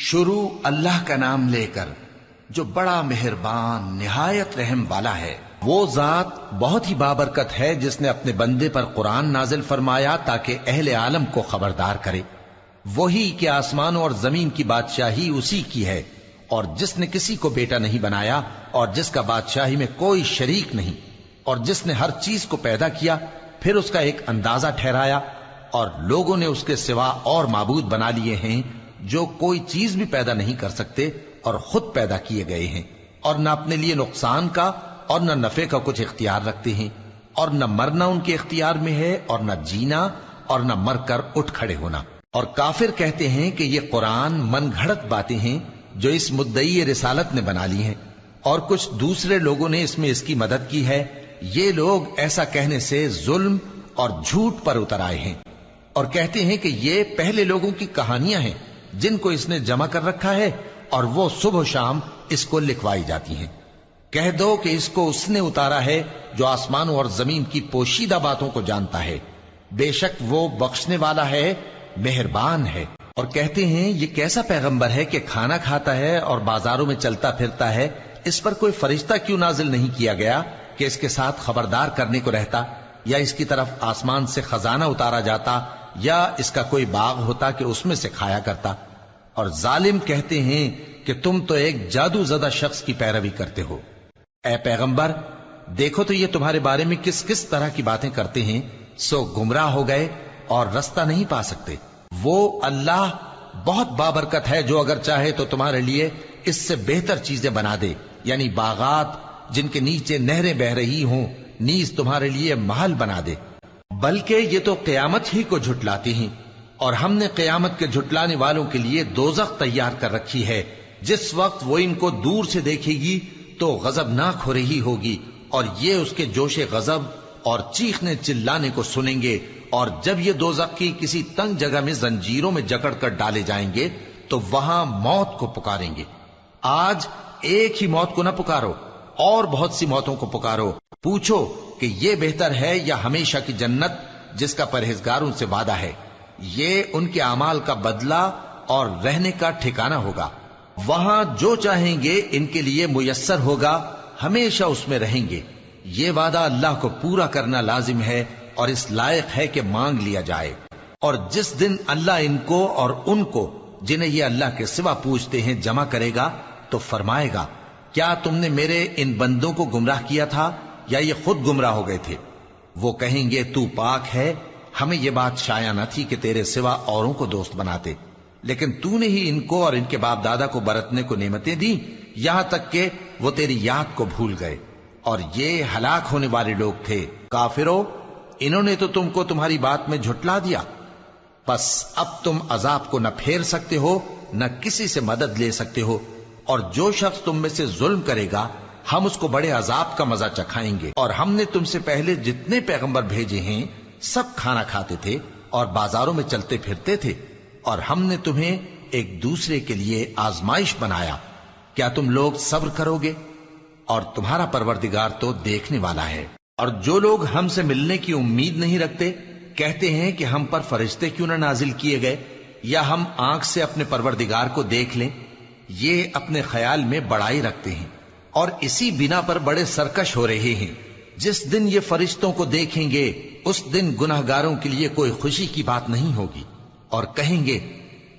شروع اللہ کا نام لے کر جو بڑا مہربان نہایت رحم والا ہے۔ وہ ذات بہت ہی بابرکت ہے جس نے اپنے بندے پر قرآن نازل فرمایا تاکہ اہل عالم کو خبردار کرے۔ وہی کہ آسمانوں اور زمین کی بادشاہی اسی کی ہے، اور جس نے کسی کو بیٹا نہیں بنایا اور جس کا بادشاہی میں کوئی شریک نہیں، اور جس نے ہر چیز کو پیدا کیا پھر اس کا ایک اندازہ ٹھہرایا، اور لوگوں نے اس کے سوا اور معبود بنا لیے ہیں جو کوئی چیز بھی پیدا نہیں کر سکتے اور خود پیدا کیے گئے ہیں، اور نہ اپنے لیے نقصان کا اور نہ نفع کا کچھ اختیار رکھتے ہیں، اور نہ مرنا ان کے اختیار میں ہے اور نہ جینا اور نہ مر کر اٹھ کھڑے ہونا۔ اور کافر کہتے ہیں کہ یہ قرآن من گھڑت باتیں ہیں جو اس مدعی رسالت نے بنا لی ہیں، اور کچھ دوسرے لوگوں نے اس میں اس کی مدد کی ہے۔ یہ لوگ ایسا کہنے سے ظلم اور جھوٹ پر اتر آئے ہیں، اور کہتے ہیں کہ یہ پہلے لوگوں کی کہانیاں ہیں جن کو اس نے جمع کر رکھا ہے، اور وہ صبح و شام اس کو لکھوائی جاتی ہیں۔ کہہ دو کہ اس کو اس نے اتارا ہے جو آسمانوں اور زمین کی پوشیدہ باتوں کو جانتا ہے، بے شک وہ بخشنے والا ہے، مہربان ہے۔ اور کہتے ہیں یہ کیسا پیغمبر ہے کہ کھانا کھاتا ہے اور بازاروں میں چلتا پھرتا ہے، اس پر کوئی فرشتہ کیوں نازل نہیں کیا گیا کہ اس کے ساتھ خبردار کرنے کو رہتا، یا اس کی طرف آسمان سے خزانہ اتارا جاتا، یا اس کا کوئی باغ ہوتا کہ اس میں سے کھایا کرتا۔ اور ظالم کہتے ہیں کہ تم تو ایک جادو زدہ شخص کی پیروی کرتے ہو۔ اے پیغمبر دیکھو تو یہ تمہارے بارے میں کس کس طرح کی باتیں کرتے ہیں، سو گمراہ ہو گئے اور رستہ نہیں پا سکتے۔ وہ اللہ بہت بابرکت ہے جو اگر چاہے تو تمہارے لیے اس سے بہتر چیزیں بنا دے، یعنی باغات جن کے نیچے نہریں بہ رہی ہوں، نیز تمہارے لیے محل بنا دے۔ بلکہ یہ تو قیامت ہی کو جھٹلاتی ہیں، اور ہم نے قیامت کے جھٹلانے والوں کے لیے دوزخ تیار کر رکھی ہے، جس وقت وہ ان کو دور سے دیکھے گی تو غضبناک ہو رہی ہوگی، اور یہ اس کے جوش غضب اور چیخنے چلانے کو سنیں گے۔ اور جب یہ دوزخ کی کسی تنگ جگہ میں زنجیروں میں جکڑ کر ڈالے جائیں گے تو وہاں موت کو پکاریں گے۔ آج ایک ہی موت کو نہ پکارو، اور بہت سی موتوں کو پکارو، پوچھو کہ یہ بہتر ہے یا ہمیشہ کی جنت جس کا پرہیزگاروں سے وعدہ ہے۔ یہ ان کے اعمال کا بدلہ اور رہنے کا ٹھکانہ ہوگا، وہاں جو چاہیں گے ان کے لیے میسر ہوگا، ہمیشہ اس میں رہیں گے۔ یہ وعدہ اللہ کو پورا کرنا لازم ہے اور اس لائق ہے کہ مانگ لیا جائے۔ اور جس دن اللہ ان کو اور ان کو جنہیں یہ اللہ کے سوا پوچھتے ہیں جمع کرے گا تو فرمائے گا، کیا تم نے میرے ان بندوں کو گمراہ کیا تھا یا یہ خود گمراہ ہو گئے تھے؟ وہ کہیں گے تو پاک ہے، ہمیں یہ بات شایع نہ تھی کہ تیرے سوا اوروں کو دوست بناتے، لیکن تو نے ہی ان کو اور ان کے باپ دادا کو برتنے کو نعمتیں دی، یہاں تک کہ وہ تیری یاد کو بھول گئے، اور یہ ہلاک ہونے والے لوگ تھے۔ کافرو، انہوں نے تو تم کو تمہاری بات میں جھٹلا دیا، پس اب تم عذاب کو نہ پھیر سکتے ہو نہ کسی سے مدد لے سکتے ہو، اور جو شخص تم میں سے ظلم کرے گا ہم اس کو بڑے عذاب کا مزہ چکھائیں گے۔ اور ہم نے تم سے پہلے جتنے پیغمبر بھیجے ہیں سب کھانا کھاتے تھے اور بازاروں میں چلتے پھرتے تھے، اور ہم نے تمہیں ایک دوسرے کے لیے آزمائش بنایا، کیا تم لوگ صبر کرو گے؟ اور تمہارا پروردگار تو دیکھنے والا ہے۔ اور جو لوگ ہم سے ملنے کی امید نہیں رکھتے کہتے ہیں کہ ہم پر فرشتے کیوں نہ نازل کیے گئے، یا ہم آنکھ سے اپنے پروردگار کو دیکھ لیں۔ یہ اپنے خیال میں بڑائی رکھتے ہیں اور اسی بنا پر بڑے سرکش ہو رہے ہیں۔ جس دن یہ فرشتوں کو دیکھیں گے اس دن گناہگاروں کے لیے کوئی خوشی کی بات نہیں ہوگی، اور کہیں گے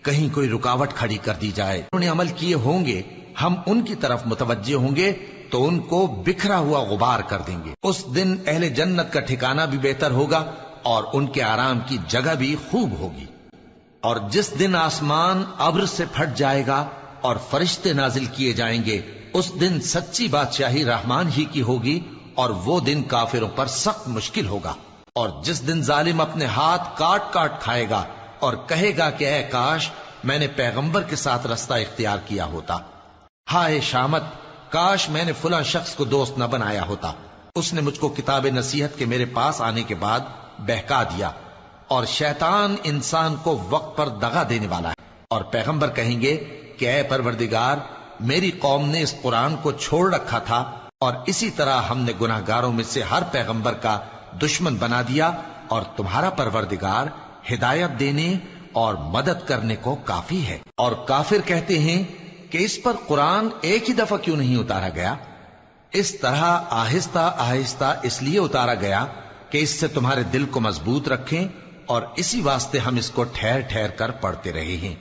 کہیں کوئی رکاوٹ کھڑی کر دی جائے۔ انہوں نے عمل کیے ہوں گے، ہم ان کی طرف متوجہ ہوں گے تو ان کو بکھرا ہوا غبار کر دیں گے۔ اس دن اہل جنت کا ٹھکانہ بھی بہتر ہوگا اور ان کے آرام کی جگہ بھی خوب ہوگی۔ اور جس دن آسمان ابر سے پھٹ جائے گا اور فرشتے نازل کیے جائیں گے، اس دن سچی بادشاہی رحمان ہی کی ہوگی، اور وہ دن کافروں پر سخت مشکل ہوگا۔ اور جس دن ظالم اپنے ہاتھ کاٹ کاٹ کھائے گا اور کہے گا کہ اے کاش میں نے پیغمبر کے ساتھ رستہ اختیار کیا ہوتا، ہائے شامت، کاش میں نے فلاں شخص کو دوست نہ بنایا ہوتا، اس نے مجھ کو کتاب نصیحت کے میرے پاس آنے کے بعد بہکا دیا۔ اور شیطان انسان کو وقت پر دغا دینے والا ہے۔ اور پیغمبر کہیں گے کہ اے پروردگار، میری قوم نے اس قرآن کو چھوڑ رکھا تھا، اور اسی طرح ہم نے گناہگاروں میں سے ہر پیغمبر کا دشمن بنا دیا، اور تمہارا پروردگار ہدایت دینے اور مدد کرنے کو کافی ہے۔ اور کافر کہتے ہیں کہ اس پر قرآن ایک ہی دفعہ کیوں نہیں اتارا گیا؟ اس طرح آہستہ آہستہ اس لیے اتارا گیا کہ اس سے تمہارے دل کو مضبوط رکھیں، اور اسی واسطے ہم اس کو ٹھہر ٹھہر کر پڑھتے رہے ہیں۔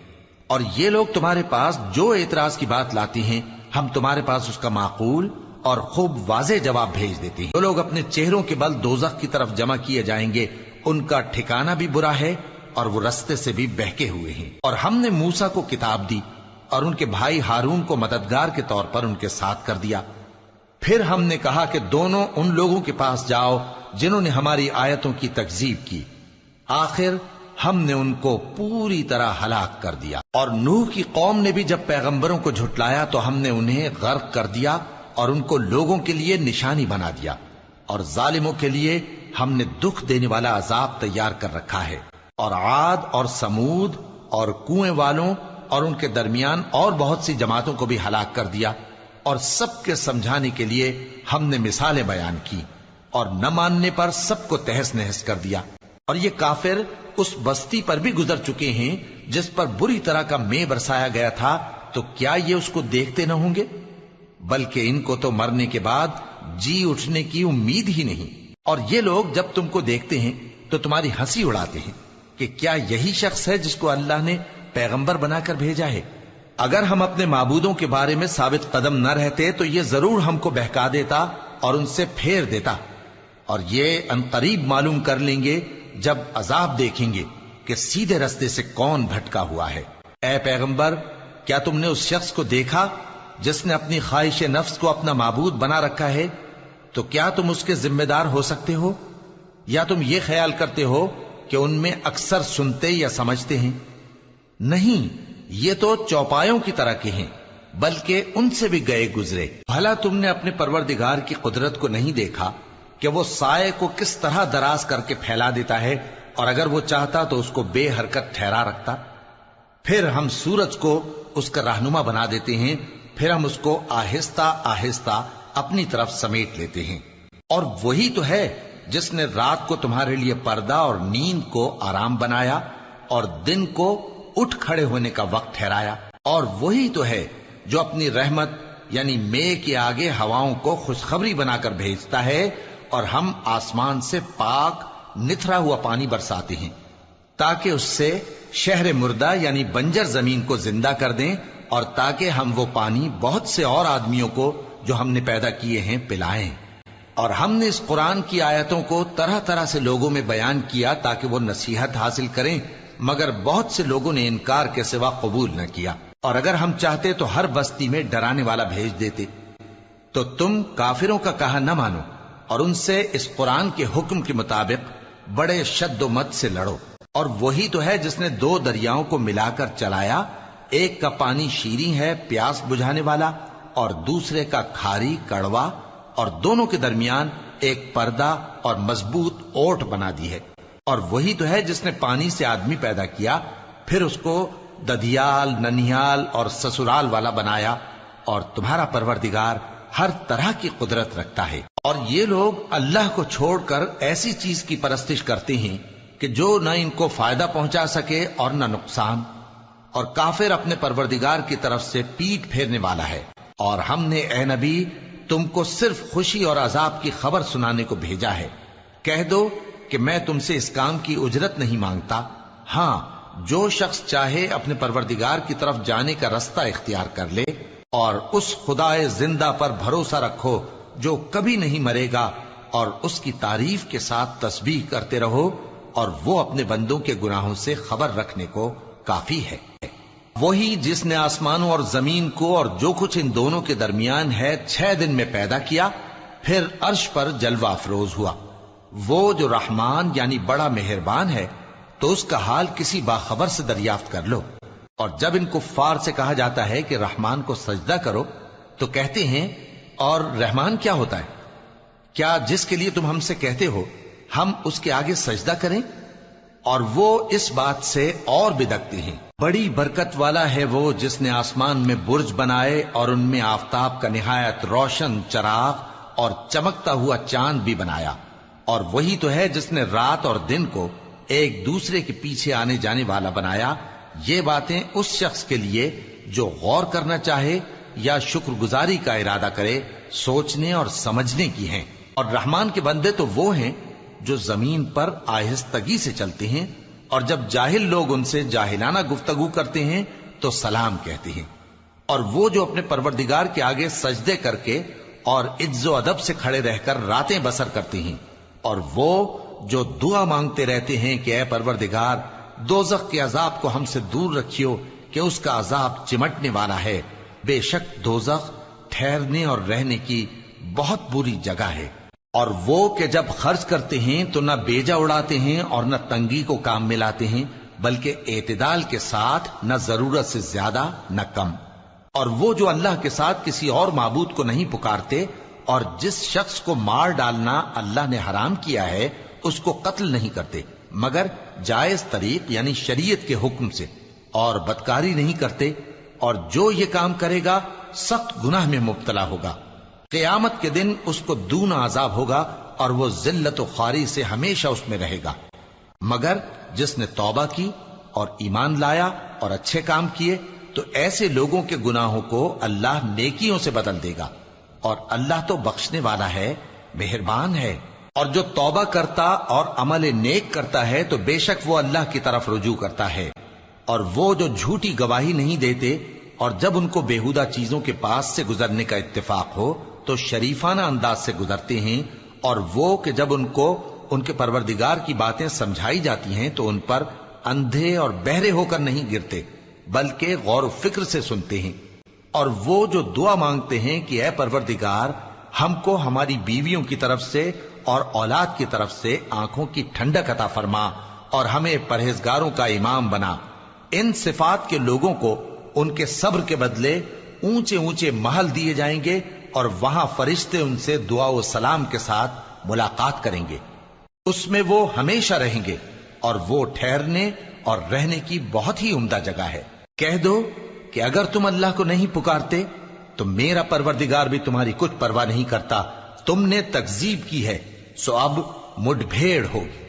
اور یہ لوگ تمہارے پاس جو اعتراض کی بات لاتی ہیں، ہم تمہارے پاس اس کا معقول اور خوب واضح جواب بھیج دیتے ہیں۔ جو لوگ اپنے چہروں کے بل دوزخ کی طرف جمع کیے جائیں گے، ان کا ٹھکانہ بھی برا ہے اور وہ رستے سے بھی بہکے ہوئے ہیں۔ اور ہم نے موسیٰ کو کتاب دی اور ان کے بھائی ہارون کو مددگار کے طور پر ان کے ساتھ کر دیا۔ پھر ہم نے کہا کہ دونوں ان لوگوں کے پاس جاؤ جنہوں نے ہماری آیتوں کی تکذیب کی۔ آخر ہم نے ان کو پوری طرح ہلاک کر دیا۔ اور نوح کی قوم نے بھی جب پیغمبروں کو جھٹلایا تو ہم نے انہیں غرق کر دیا اور ان کو لوگوں کے لیے نشانی بنا دیا، اور ظالموں کے لیے ہم نے دکھ دینے والا عذاب تیار کر رکھا ہے۔ اور عاد اور سمود اور کنویں والوں اور ان کے درمیان اور بہت سی جماعتوں کو بھی ہلاک کر دیا، اور سب کے سمجھانے کے لیے ہم نے مثالیں بیان کی، اور نہ ماننے پر سب کو تہس نہس کر دیا۔ اور یہ کافر اس بستی پر بھی گزر چکے ہیں جس پر بری طرح کا مے برسایا گیا تھا، تو کیا یہ اس کو دیکھتے نہ ہوں گے؟ بلکہ ان کو تو مرنے کے بعد جی اٹھنے کی امید ہی نہیں۔ اور یہ لوگ جب تم کو دیکھتے ہیں تو تمہاری ہنسی اڑاتے ہیں کہ کیا یہی شخص ہے جس کو اللہ نے پیغمبر بنا کر بھیجا ہے؟ اگر ہم اپنے معبودوں کے بارے میں ثابت قدم نہ رہتے تو یہ ضرور ہم کو بہکا دیتا اور ان سے پھیر دیتا، اور یہ انقریب معلوم کر لیں گے جب عذاب دیکھیں گے کہ سیدھے رستے سے کون بھٹکا ہوا ہے۔ اے پیغمبر، کیا تم نے اس شخص کو دیکھا جس نے اپنی خواہش نفس کو اپنا معبود بنا رکھا ہے؟ تو کیا تم اس کے ذمہ دار ہو سکتے ہو؟ یا تم یہ خیال کرتے ہو کہ ان میں اکثر سنتے یا سمجھتے ہیں؟ نہیں، یہ تو چوپایوں کی طرح کے ہیں، بلکہ ان سے بھی گئے گزرے۔ بھلا تم نے اپنے پروردگار کی قدرت کو نہیں دیکھا کہ وہ سائے کو کس طرح دراز کر کے پھیلا دیتا ہے، اور اگر وہ چاہتا تو اس کو بے حرکت ٹھہرا رکھتا؟ پھر ہم سورج کو اس کا رہنما بنا دیتے ہیں، پھر ہم اس کو آہستہ آہستہ اپنی طرف سمیٹ لیتے ہیں۔ اور وہی تو ہے جس نے رات کو تمہارے لیے پردہ اور نیند کو آرام بنایا، اور دن کو اٹھ کھڑے ہونے کا وقت ٹھہرایا۔ اور وہی تو ہے جو اپنی رحمت یعنی مے کے آگے ہواؤں کو خوشخبری بنا کر بھیجتا ہے، اور ہم آسمان سے پاک نتھرا ہوا پانی برساتے ہیں تاکہ اس سے شہر مردہ یعنی بنجر زمین کو زندہ کر دیں، اور تاکہ ہم وہ پانی بہت سے اور آدمیوں کو جو ہم نے پیدا کیے ہیں پلائیں۔ اور ہم نے اس قرآن کی آیتوں کو طرح طرح سے لوگوں میں بیان کیا تاکہ وہ نصیحت حاصل کریں، مگر بہت سے لوگوں نے انکار کے سوا قبول نہ کیا۔ اور اگر ہم چاہتے تو ہر بستی میں ڈرانے والا بھیج دیتے، تو تم کافروں کا کہا نہ مانو اور ان سے اس قرآن کے حکم کے مطابق بڑے شد و مت سے لڑو۔ اور وہی تو ہے جس نے دو دریاؤں کو ملا کر چلایا، ایک کا پانی شیریں ہے پیاس بجھانے والا، اور دوسرے کا کھاری کڑوا، اور دونوں کے درمیان ایک پردہ اور مضبوط اوٹ بنا دی ہے۔ اور وہی تو ہے جس نے پانی سے آدمی پیدا کیا، پھر اس کو ددھیال، ننھیال اور سسرال والا بنایا، اور تمہارا پروردگار ہر طرح کی قدرت رکھتا ہے۔ اور یہ لوگ اللہ کو چھوڑ کر ایسی چیز کی پرستش کرتے ہیں کہ جو نہ ان کو فائدہ پہنچا سکے اور نہ نقصان، اور کافر اپنے پروردگار کی طرف سے پیٹ پھیرنے والا ہے۔ اور ہم نے اے نبی تم کو صرف خوشی اور عذاب کی خبر سنانے کو بھیجا ہے۔ کہہ دو کہ میں تم سے اس کام کی اجرت نہیں مانگتا، ہاں جو شخص چاہے اپنے پروردگار کی طرف جانے کا رستہ اختیار کر لے، اور اس خدائے زندہ پر بھروسہ رکھو جو کبھی نہیں مرے گا، اور اس کی تعریف کے ساتھ تسبیح کرتے رہو، اور وہ اپنے بندوں کے گناہوں سے خبر رکھنے کو کافی ہے۔ وہی جس نے آسمانوں اور زمین کو اور جو کچھ ان دونوں کے درمیان ہے 6 دن میں پیدا کیا، پھر عرش پر جلوہ افروز ہوا۔ وہ جو رحمان یعنی بڑا مہربان ہے، تو اس کا حال کسی باخبر سے دریافت کر لو۔ اور جب ان کفار سے کہا جاتا ہے کہ رحمان کو سجدہ کرو، تو کہتے ہیں اور رحمان کیا ہوتا ہے؟ کیا جس کے لیے تم ہم سے کہتے ہو ہم اس کے آگے سجدہ کریں؟ اور وہ اس بات سے اور بدکتے ہیں۔ بڑی برکت والا ہے وہ جس نے آسمان میں برج بنائے اور ان میں آفتاب کا نہایت روشن چراغ اور چمکتا ہوا چاند بھی بنایا۔ اور وہی تو ہے جس نے رات اور دن کو ایک دوسرے کے پیچھے آنے جانے والا بنایا، یہ باتیں اس شخص کے لیے جو غور کرنا چاہے یا شکر گزاری کا ارادہ کرے سوچنے اور سمجھنے کی ہیں۔ اور رحمان کے بندے تو وہ ہیں جو زمین پر آہستگی سے چلتے ہیں، اور جب جاہل لوگ ان سے جاہلانہ گفتگو کرتے ہیں تو سلام کہتے ہیں۔ اور وہ جو اپنے پروردگار کے آگے سجدے کر کے اور عز و ادب سے کھڑے رہ کر راتیں بسر کرتے ہیں، اور وہ جو دعا مانگتے رہتے ہیں کہ اے پروردگار دوزخ کے عذاب کو ہم سے دور رکھیو کہ اس کا عذاب چمٹنے والا ہے، بے شک دوزخ ٹھہرنے اور رہنے کی بہت بری جگہ ہے۔ اور وہ کہ جب خرچ کرتے ہیں تو نہ بیجا اڑاتے ہیں اور نہ تنگی کو کام میں لاتے ہیں، بلکہ اعتدال کے ساتھ، نہ ضرورت سے زیادہ نہ کم۔ اور وہ جو اللہ کے ساتھ کسی اور معبود کو نہیں پکارتے، اور جس شخص کو مار ڈالنا اللہ نے حرام کیا ہے اس کو قتل نہیں کرتے مگر جائز طریق یعنی شریعت کے حکم سے، اور بدکاری نہیں کرتے، اور جو یہ کام کرے گا سخت گناہ میں مبتلا ہوگا۔ قیامت کے دن اس کو دونا عذاب ہوگا اور وہ ذلت و خواری سے ہمیشہ اس میں رہے گا، مگر جس نے توبہ کی اور ایمان لایا اور اچھے کام کیے تو ایسے لوگوں کے گناہوں کو اللہ نیکیوں سے بدل دے گا، اور اللہ تو بخشنے والا ہے، مہربان ہے۔ اور جو توبہ کرتا اور عمل نیک کرتا ہے تو بے شک وہ اللہ کی طرف رجوع کرتا ہے۔ اور وہ جو جھوٹی گواہی نہیں دیتے اور جب ان کو بیہودہ چیزوں کے پاس سے گزرنے کا اتفاق ہو تو شریفانہ انداز سے گزرتے ہیں، اور وہ کہ جب ان کو ان کے پروردگار کی باتیں سمجھائی جاتی ہیں تو ان پر اندھے اور بہرے ہو کر نہیں گرتے بلکہ غور و فکر سے سنتے ہیں۔ اور وہ جو دعا مانگتے ہیں کہ اے پروردگار ہم کو ہماری بیویوں کی طرف سے اور اولاد کی طرف سے آنکھوں کی ٹھنڈک عطا فرما اور ہمیں پرہیزگاروں کا امام بنا، ان صفات کے لوگوں کو ان کے صبر کے بدلے اونچے اونچے محل دیے جائیں گے، اور وہاں فرشتے ان سے دعا و سلام کے ساتھ ملاقات کریں گے، اس میں وہ ہمیشہ رہیں گے، اور وہ ٹھہرنے اور رہنے کی بہت ہی عمدہ جگہ ہے۔ کہہ دو کہ اگر تم اللہ کو نہیں پکارتے تو میرا پروردگار بھی تمہاری کچھ پرواہ نہیں کرتا، تم نے تکذیب کی ہے سو اب مڈ بھیڑ ہوگی۔